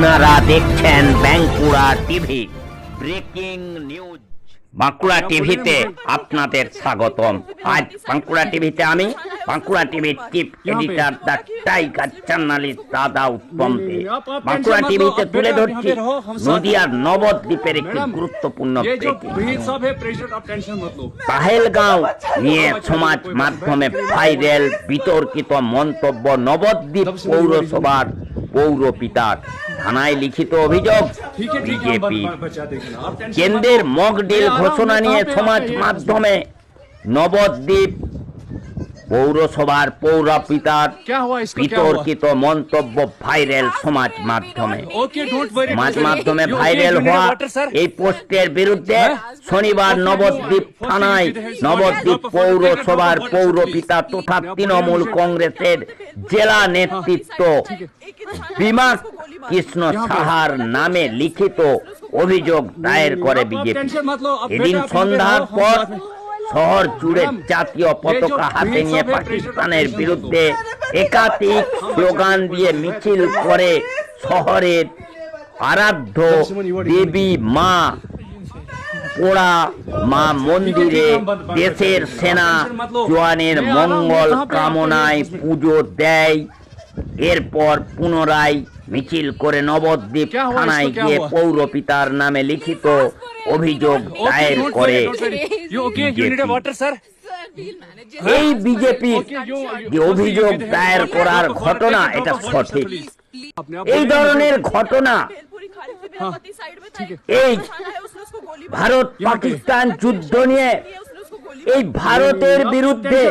আপনারা দেখছেন Bankura TV breaking news. Bankura টিভিতে আপনাদের স্বাগতম। আজ বাঁকুড়া টিভিতে আমি বাঁকুড়া টিভির chief editor the tiger journalist দাদা উত্তম দে বাঁকুড়া টিভিতে তুলে ধরছি নদিয়ার নবদ্বীপের একটি গুরুত্বপূর্ণ পাহেলগাঁও নিয়ে সমাজ মাধ্যমে ভাইরাল বিতর্কিত মন্তব্য নবদ্বীপ পৌরসভার পৌর পিতার। থানায় লিখিত অভিযোগ বিজেপি। কেন্দ্রের মক ডিল ঘোষণা নিয়ে সমাজ মাধ্যমে নবদ্বীপ পৌরসভার পৌর পিতার বিতর্কিত মন্তব্য ভাইরাল সমাজ মাধ্যমে ভাইরাল হওয়া এই পোস্টের বিরুদ্ধে শনিবার নবদ্বীপ থানায় নবদ্বীপ পৌরসভার পৌর পিতা তথা তৃণমূল কংগ্রেসের জেলা নেতৃত্ব বিমা কৃষ্ণ সাহার নামে লিখিত অভিযোগ দায়ের করে বিজেপি। এদিন সন্ধ্যার পর শহর জুড়ে জাতীয় পতাকা হাতে নিয়ে পাকিস্তানের বিরুদ্ধে একাধিক স্লোগান দিয়ে মিছিল করে শহরের আরাধ্য দেবী মা পোড়া মা মন্দিরে দেশের সেনা জওয়ানের মঙ্গল কামনায় পুজো দেয়। এরপর পুনরায় মিছিল করে নবদ্বীপ থানায় গিয়ে পৌর পিতার নামে লিখিত অভিযোগ দায়ের করে এই বিজেপি। যে অভিযোগ দায়ের করার ঘটনা এটা সঠিক। এই ধরনের ঘটনা এই ভারত পাকিস্তান যুদ্ধ নিয়ে এই ভারতের বিরুদ্ধে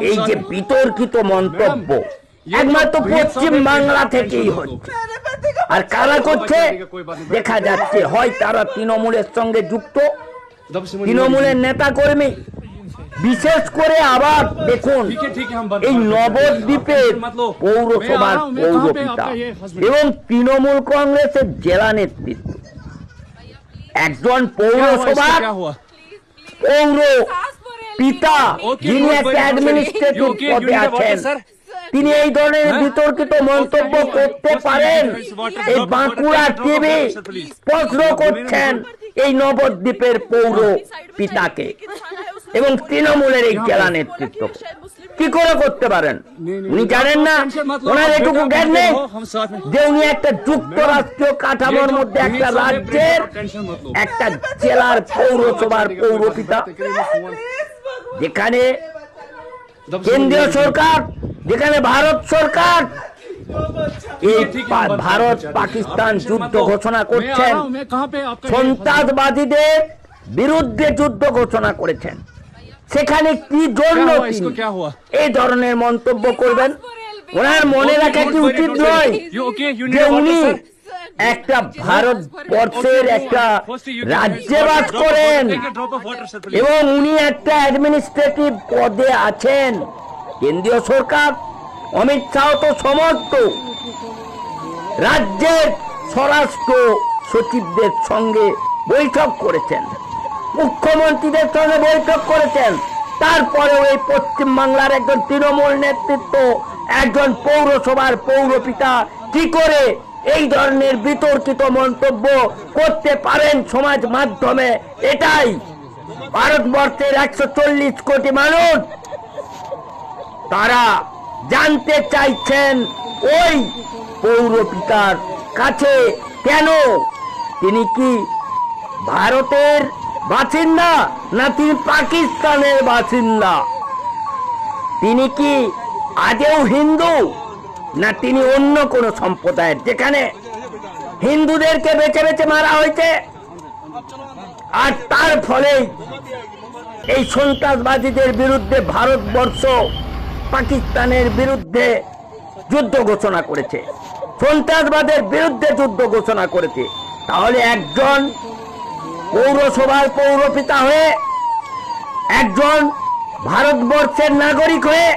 এই যে বিতর্কিত মন্তব্য একমাত্র পশ্চিম বাংলা থেকেই হচ্ছে। আর কারা করছে দেখা যাচ্ছে, হয় তারা তৃণমূলের সঙ্গে যুক্ত, তৃণমূলের নেতা কর্মী, বিশেষ করে আবার দেখুন এই নবদ্বীপের পৌরসভার পৌরপিতা এবং তৃণমূল কংগ্রেসের জেলা নেতৃত্ব। একজন পৌরসভার পৌর পিতা যিনি একটা অ্যাডমিনিস্ট্রেটিভ পদে আছেন, তিনি এই ধরনের বিতর্কিত মন্তব্য করতে পারেন? এই বাঁকুড়া টিভি প্রশ্ন করছেন এই নবদ্বীপের পৌর পিতাকে এবং তৃণমূলের এই জেলা নেতৃত্ব কি করে করতে পারেন? উনি জানেন না, ওনার এটুকু জ্ঞান নেই যে উনি একটা যুক্তরাষ্ট্রীয় কাঠামোর মধ্যে একটা রাজ্যের একটা জেলার পৌরসভার পৌর পিতা, যেখানে কেন্দ্রীয় সরকার, যেখানে ভারত সরকার এই ভারত পাকিস্তান যুদ্ধ ঘোষণা করছেন, সন্ত্রাসবাদীদের বিরুদ্ধে যুদ্ধ ঘোষণা করেছেন, সেখানে কি জন্য এই ধরনের মন্তব্য করবেন? ওনার মনে রাখা কি উচিত নয় যে উনি একটা ভারতবর্ষের একটা রাজ্যে বাস করেন এবং উনি একটা অ্যাডমিনিস্ট্রেটিভ পদে আছেন। কেন্দ্রীয় সরকার, অমিত শাহ তো সমস্ত রাজ্যের স্বরাষ্ট্র সচিবদের সঙ্গে বৈঠক করেছেন, মুখ্যমন্ত্রীদের সঙ্গে বৈঠক করেছেন। তারপরেও এই পশ্চিম বাংলার একজন তৃণমূল নেতৃত্ব, একজন পৌরসভার পৌরপিতা কি করে এই ধরনের বিতর্কিত মন্তব্য করতে পারেন সমাজ মাধ্যমে? এটাই ভারতবর্ষের 140 কোটি মানুষ তারা জানতে চাইছেন ওই পৌরপিতার কাছে, কেন তিনি কি ভারতের বাসিন্দা না তিনি পাকিস্তানের বাসিন্দা? তিনি কি আদেও হিন্দু না তিনি অন্য কোন সম্প্রদায়ের, যেখানে হিন্দুদেরকে বেছে বেছে মারা হয়েছে আর তার ফলে এই সন্ত্রাসবাদীদের বিরুদ্ধে ভারতবর্ষ পাকিস্তানের বিরুদ্ধে যুদ্ধ ঘোষণা করেছে, সন্ত্রাসবাদের বিরুদ্ধে যুদ্ধ ঘোষণা করেছে। তাহলে একজন পৌরসভার পৌরপিতা হয়ে, একজন ভারতবর্ষের নাগরিক হয়ে,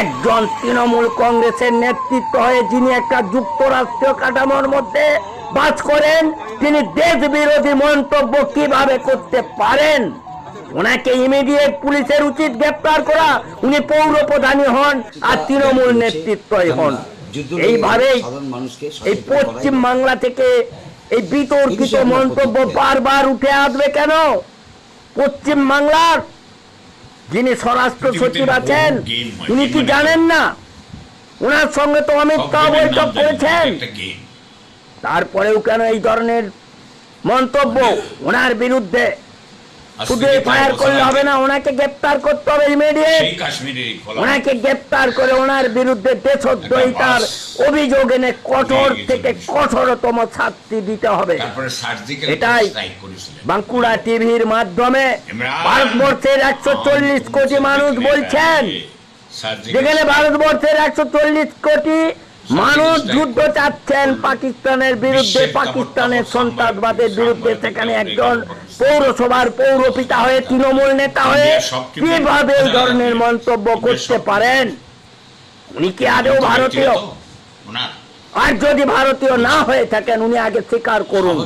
একজন তৃণমূল কংগ্রেসের নেতৃত্ব হয়ে যিনি একটা যুক্তরাষ্ট্রীয় কাঠামোর মধ্যে বাস করেন, তিনি দেশ বিরোধী মন্তব্য কিভাবে করতে পারেন? ওনাকে ইমিডিয়েট পুলিশের উচিত গ্রেপ্তার করা। উনি পৌর প্রধানই হন আর তৃণমূল নেতৃত্বই হন। এইভাবেই এই পশ্চিম বাংলা থেকে এই বিতর্কিত মন্তব্য বারবার উঠে আসবে কেন? পশ্চিম বাংলার যিনি স্বরাষ্ট্র সচিব আছেন তিনি কি জানেন না? ওনার সঙ্গে তো অমিত শাহ বৈঠক করেছেন, তারপরেও কেন এই ধরনের মন্তব্য ওনার বিরুদ্ধে? শুধু ফায়ার করলে হবে না, ওনাকে গ্রেপ্তার করতে হবে ইমিডিয়েট। ওনাকে গ্রেপ্তার করে ওনার বিরুদ্ধে দেশদ্রোহিতার অভিযোগ এনে কঠোর থেকে কঠোরতম শাস্তি দিতে হবে। এটাই বাঁকুড়া টিভির মাধ্যমে ভারতবর্ষের 140 কোটি মানুষ বলছেন, যেখানে ভারতবর্ষের 140 কোটি মানুষ যুদ্ধ চাচ্ছেন পাকিস্তানের বিরুদ্ধে, পাকিস্তানের সন্ত্রাসবাদের বিরুদ্ধে, সেখানে একজন পৌরসভার পৌরপিতা হয়ে, তৃণমূল নেতা হয়ে কিভাবে এই ধরনের মন্তব্য করতে পারেন? উনি কি আদৌ ভারতীয়? আর যদি ভারতীয় না হয়ে থাকেন উনি আগে স্বীকার করুন।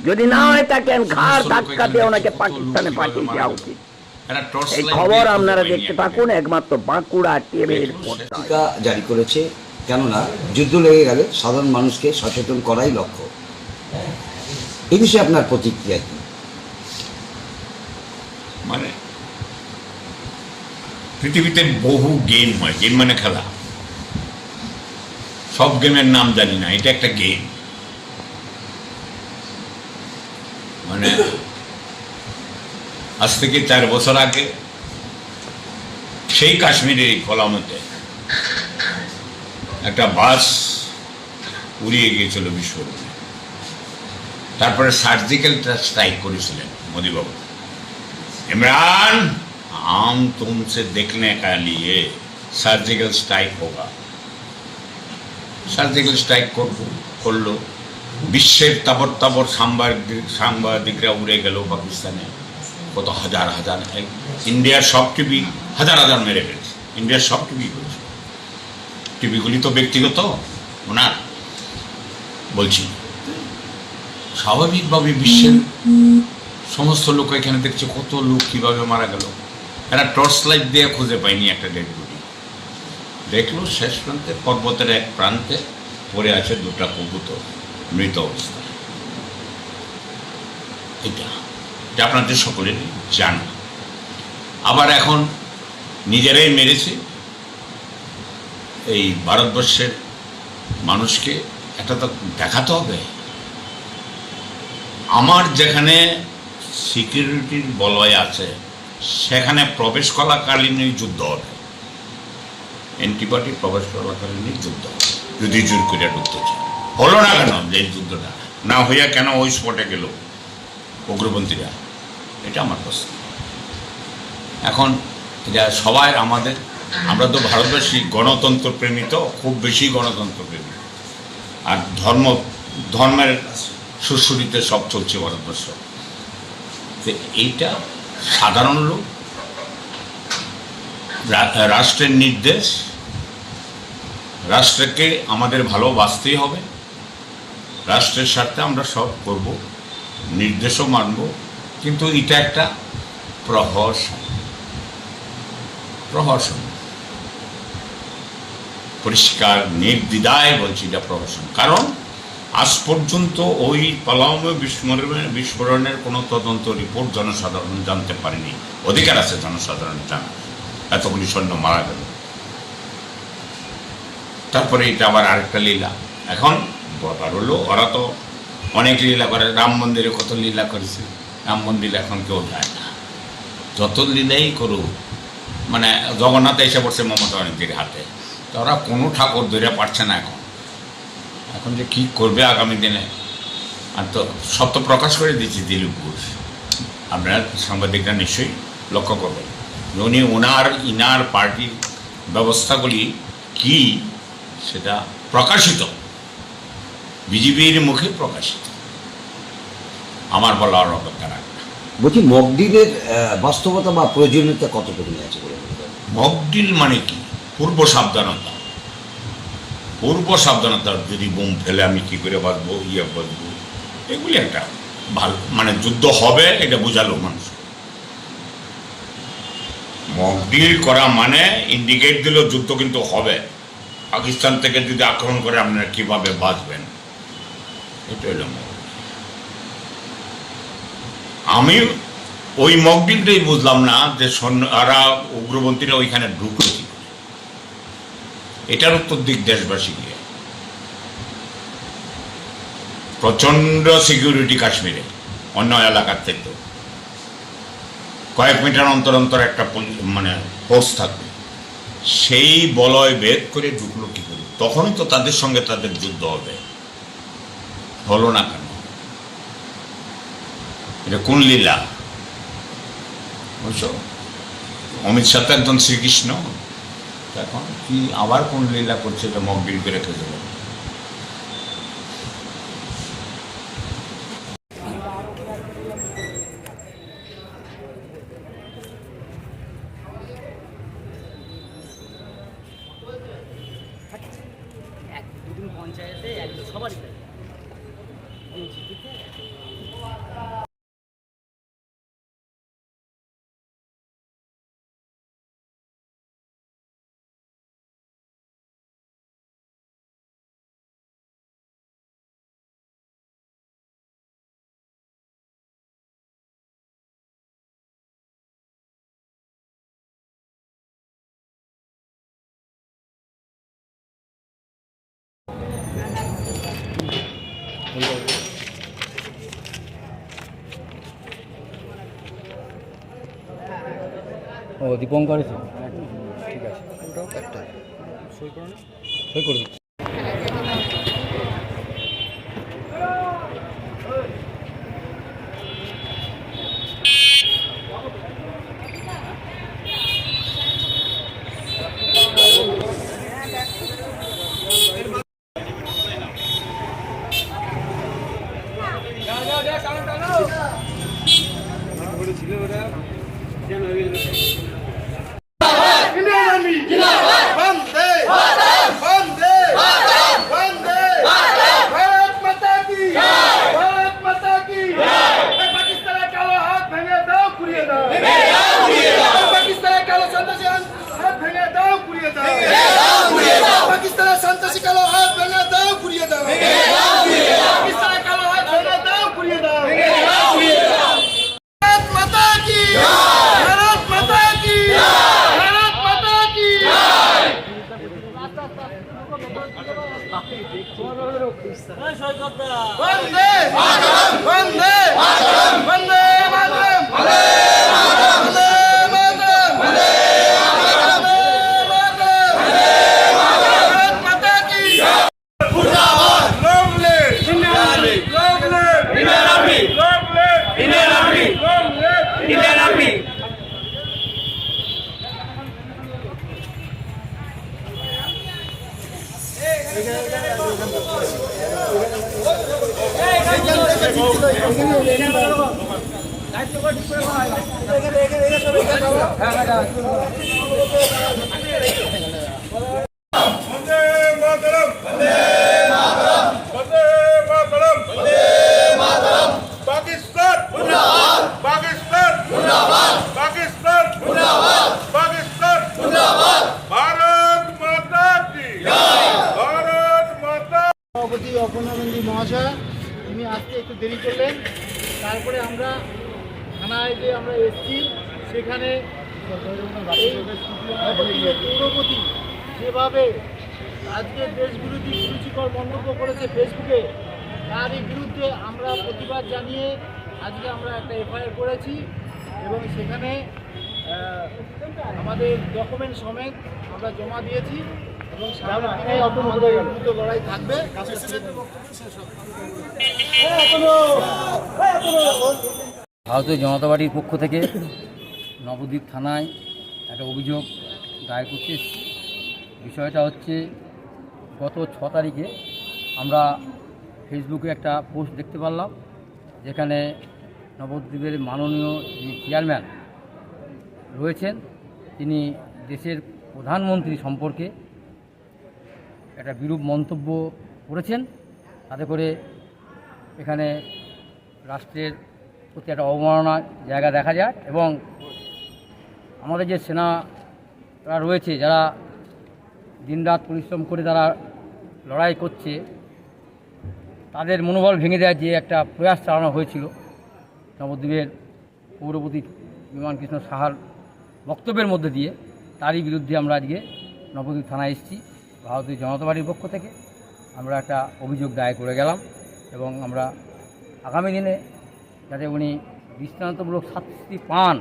যদি না হয়ে থাকেন ঘাড় ধাক্কা দিয়ে ওনাকে পাকিস্তানে পাঠিয়ে দেওয়া উচিত। এই খবর আপনারা দেখতে থাকুন একমাত্র বাঁকুড়া টিভির পত্রিকা জারি করেছে, কেননা যুদ্ধ লেগে গেলে সাধারণ মানুষকে সচেতন করাই লক্ষ্য। এই বিষয়ে আপনার প্রতিক্রিয়া কি? মানে পৃথিবীতে বহু গেম হয়, গেম মানে খেলা, সব গেমের নাম জানি না, এটা একটা গেম। মানে আজ থেকে 4 বছর আগে সেই কাশ্মীরের কলামতে একটা বাস উড়িয়ে গিয়েছিল বিস্ফোরণে, তারপরে সার্জিক্যাল স্ট্রাইক করেছিলেন মোদীবাবু। इमरान हम तुमसे देखने का लिए সার্জিক্যাল স্ট্রাইক হোগা। সার্জিক্যাল স্ট্রাইক করলো, বিশ্বের তাবর তাবর সাংবাদিকরা উড়ে গেল পাকিস্তানে, কত হাজার হাজার, ইন্ডিয়ার সব টিভি হাজার হাজার মেরে ফেলছে, ইন্ডিয়ার সব টিভি করেছে। টিভিগুলি তো ব্যক্তিগত ওনার, বলছি স্বাভাবিকভাবে বিশ্বের সমস্ত লোক এখানে দেখছে কত লোক কিভাবে মারা গেল। এরা টর্চ লাইট দিয়ে খুঁজে পায়নি একটা ডেড বডি, দেখলো শেষ প্রান্তে পর্বতের এক প্রান্তে পড়ে আছে 2টা কবুতর মৃত অবস্থায়। এটা আপনাদের সকলেরই জানা। আবার এখন নিজেরাই মেরেছে। এই ভারতবর্ষের মানুষকে একটা তো দেখাতে হবে। আমার যেখানে সিকিউরিটির বলয় আছে সেখানে প্রবেশ করাকালীনই যুদ্ধ হবে, অ্যান্টিবডি প্রবেশ করাকালীনই যুদ্ধ হবে, যদি জোর করে ঢুকতে চায়। হলো না কেন যে যুদ্ধটা না হইয়া কেন ওই স্পটে গেল উগ্রপন্থীরা? এটা আমার প্রশ্ন। এখন এটা সবাই আমরা তো ভারতবাসী গণতন্ত্র প্রেমী, তো খুব বেশি গণতন্ত্র প্রেমী, আর ধর্মের সুশ্রুতিতে সব চলছে ভারতবর্ষ। তো এইটা সাধারণ লোক, রাষ্ট্রের নির্দেশ, রাষ্ট্রকে আমাদের ভালোবাসতেই হবে, রাষ্ট্রের স্বার্থে আমরা সব করব, নির্দেশও মানব, কিন্তু এটা একটা প্রহসন, পরিষ্কার নির্দ্বিধায় বলছি এটা প্রহসন। কারণ আজ পর্যন্ত ওই পালামে বিস্ফোরণের কোনো তদন্ত রিপোর্ট জনসাধারণ জানতে পারেনি। অধিকার আছে জনসাধারণের জানার, এতগুলি সৈন্য মারা গেল। তারপরে এটা আবার আরেকটা লীলা। এখন ব্যাপার হলো ওরা তো অনেক লীলা করে, রাম মন্দিরে কত লীলা করেছে, রাম মন্দিরে এখন কেউ যায় না। যত লীলাই করুক, মানে জগন্নাথ এসে পড়ছে মমতা ব্যানার্জির হাতে, তো ওরা কোনো ঠাকুর ধরে পারছে না। এখন যে কী করবে আগামী দিনে, আর তো সব তো প্রকাশ করে দিচ্ছি দিলীপ ঘোষ, আপনারা সাংবাদিকরা নিশ্চয়ই লক্ষ্য করবেন যে উনি ইনার পার্টির ব্যবস্থাগুলি কি সেটা প্রকাশিত, বিজেপির মুখে প্রকাশিত। আমার বলার অপেক্ষা রাখবে। বলছি মকডিলের বাস্তবতা বা প্রয়োজনীয়তা কতটুকু আছে বলে? মকডিল মানে কি? পূর্ব সাবধানতা। যদি বোম ফেলে আমি কি করে বাঁচবো, বাঁচবো, এগুলি একটা ভালো, মানে যুদ্ধ হবে এটা বোঝালো মানুষ। মকডিল করা মানে ইন্ডিকেট দিল যুদ্ধ কিন্তু হবে, পাকিস্তান থেকে যদি আক্রমণ করে আপনারা কিভাবে বাঁচবেন, এটা হলো আমি ওই মকডিলটাই বুঝলাম না যে সৈন্যরা উগ্রপন্থীরা ওইখানে ঢুকলো কি করে। এটার উত্তর দিক দেশবাসী গিয়ে প্রচন্ড সিকিউরিটি কাশ্মীরে অন্য এলাকার থেকে কয়েক মিটার অন্তর অন্তর একটা মানে পোস্ট থাকবে, সেই বলয় ভেদ করে ঢুকলো কি করে? তখনই তো তাদের সঙ্গে তাদের যুদ্ধ হবে, হলো না কেন? এটা কোন লীলা বুঝছো? অমিত শাহ তো একজন শ্রীকৃষ্ণ, এখন কি আবার কোন লীলা করছে এটা মকডিল করে রেখে দেবে। পঞ্চায়েতে একজন সবারই ও দীপঙ্কর এসে ঠিক আছে, সই করে দিচ্ছি। পাকিস্তানের সন্ত্রাসী কালো হাত ভেঙে দাও, ঘুরিয়ে দাও। পাকিস্তানের কালো হাত ভেঙে দাও, ঘুরিয়ে দাও। ভারত মাতা কি, ভারত মাতা কি, ভারত মাতা কি। বন্দে মাতরম, বন্দে মাতরম, বন্দে মাতরম, বন্দে মাতরম, বন্দে অপর্ণানন্দী মহাশয়, তিনি আজকে একটু দেরি করলেন। তারপরে আমরা থানায় যে আমরা এসেছি, সেখানে পৌরপতি যেভাবে আজকে দেশবিরোধী কুরুচিকর মন্তব্য করেছে ফেসবুকে, তারই বিরুদ্ধে আমরা প্রতিবাদ জানিয়ে আজকে আমরা একটা এফআইআর করেছি এবং সেখানে আমাদের ডকুমেন্ট সমেত আমরা জমা দিয়েছি এবং দ্রুত লড়াই থাকবে। ভারতীয় জনতা পার্টির পক্ষ থেকে নবদ্বীপ থানায় একটা অভিযোগ দায়ের করতে এসেছি। বিষয়টা হচ্ছে, গত 6 তারিখে আমরা ফেসবুকে একটা পোস্ট দেখতে পারলাম, যেখানে নবদ্বীপের মাননীয় যিনি চেয়ারম্যান রয়েছেন, তিনি দেশের প্রধানমন্ত্রী সম্পর্কে একটা বিরূপ মন্তব্য করেছেন। তাতে করে এখানে রাষ্ট্রের প্রতি একটা অবমাননার জায়গা দেখা যায় এবং আমাদের যে সেনারা রয়েছে, যারা দিনরাত পরিশ্রম করে তারা লড়াই করছে, তাদের মনোবল ভেঙে দেওয়ার যে একটা প্রয়াস চালানো হয়েছিল নবদ্বীপের পৌরপতি বিমান কৃষ্ণ সাহার বক্তব্যের মধ্যে দিয়ে, তারই বিরুদ্ধে আমরা আজকে নবদ্বীপ থানায় এসেছি। ভারতীয় জনতা পার্টির পক্ষ থেকে আমরা একটা অভিযোগ দায়ের করে গেলাম এবং আমরা আগামী দিনে যাতে উনি দৃষ্টান্তমূলক শাস্তি পান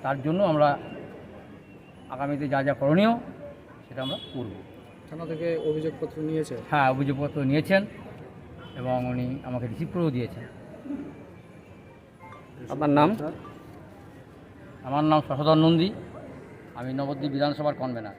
তার জন্য আমরা আগামীতে যা যা করণীয় সেটা আমরা করব। থানা থেকে অভিযোগপত্র নিয়েছে? হ্যাঁ, অভিযোগপত্র নিয়েছেন এবং উনি আমাকে রিসিভ করেও দিয়েছেন। আপনার নাম? আমার নাম শশধর নন্দী, আমি নবদ্বীপ বিধানসভার কনভেনার।